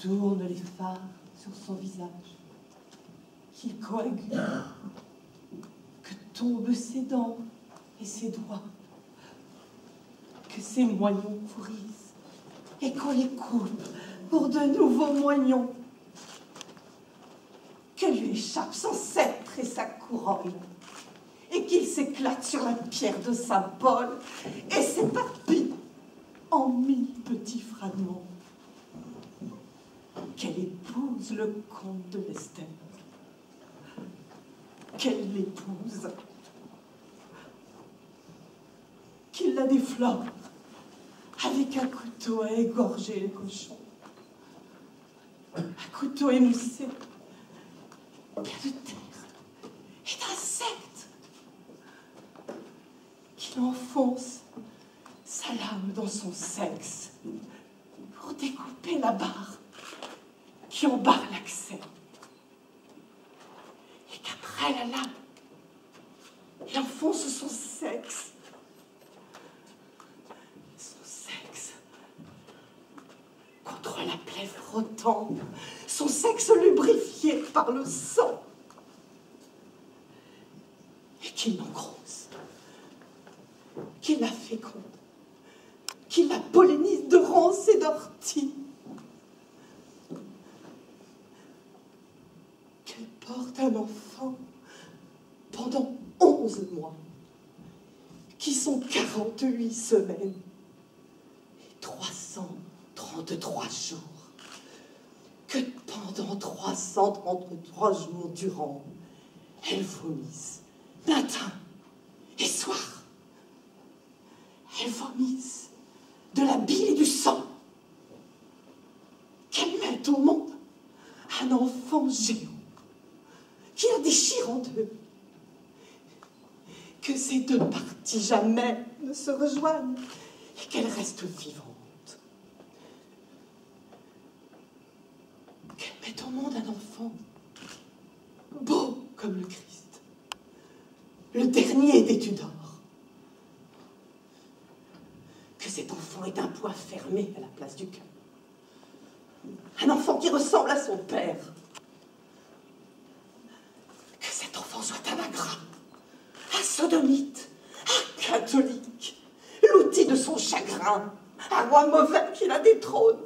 tourne les phares sur son visage, qu'il coagule, que tombent ses dents et ses doigts, que ses moignons pourrissent, et qu'on les coupe pour de nouveaux moignons, que lui échappe son sceptre et sa couronne, et qu'il s'éclate sur la pierre de sa bolle et s'éparpille en 1000 petits fragments. Qu'elle épouse le comte de Lester, qu'elle l'épouse, qu'il la déflore avec un couteau à égorger les cochons, un couteau émoussé, plein de terre et d'insectes, qu'il enfonce sa lame dans son sexe pour découper la barre qui en barre l'accès, et qu'après la lame, il enfonce son sexe contre la plaie frottante, son sexe lubrifié par le sang, et qu'il l'engrosse, qu'il la féconde, qu'il la pollinise de ronces et d'orties, qu'elle porte un enfant pendant 11 mois, qui sont 48 semaines et 333 jours, que pendant 333 jours durant, elle vomisse matin et soir. Elle vomisse de la bile et du sang, qu'elle met au monde un enfant géant, qui la déchire en deux, que ces deux parties jamais ne se rejoignent et qu'elle reste vivante. Qu'elle met au monde un enfant beau comme le Christ, le dernier des Tudors. Que cet enfant est un poids fermé à la place du cœur. Un enfant qui ressemble à son père. Que cet enfant soit un ingrat, un sodomite, un catholique, l'outil de son chagrin, un roi mauvais qui la détrône,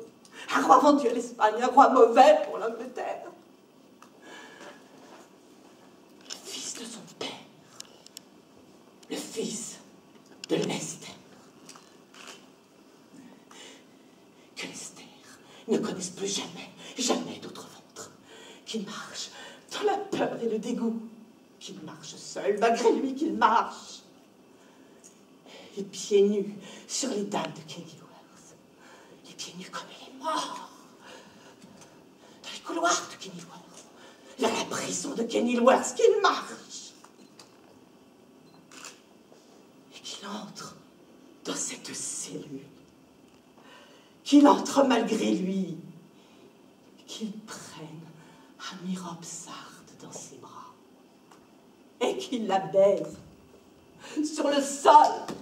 un roi vendu à l'Espagne, un roi mauvais pour l'Angleterre. Le fils de son père, le fils de Lester. Que Lester ne connaisse plus jamais d'autre ventre, qu'il marche dans la peur et le dégoût, qu'il marche seul, malgré lui qu'il marche, les pieds nus sur les dalles de Kenilworth, les pieds nus comme il est mort, dans les couloirs de Kenilworth, vers la prison de Kenilworth, qu'il marche, et qu'il entre dans cette cellule, qu'il entre malgré lui, qu'il prenne Amir Sarde dans ses bras et qu'il la baise sur le sol,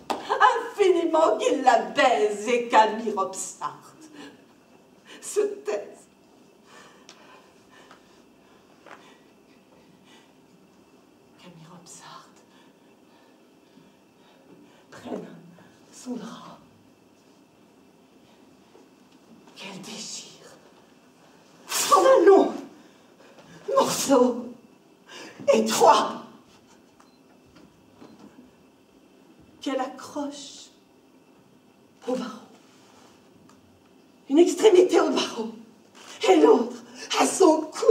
infiniment qu'il la baise et qu'Amir Sarde se taise. Qu'Amir Sarde prenne son drap, qu'elle déchire en un long morceau étroit, qu'elle accroche au barreau, une extrémité au barreau et l'autre à son cou.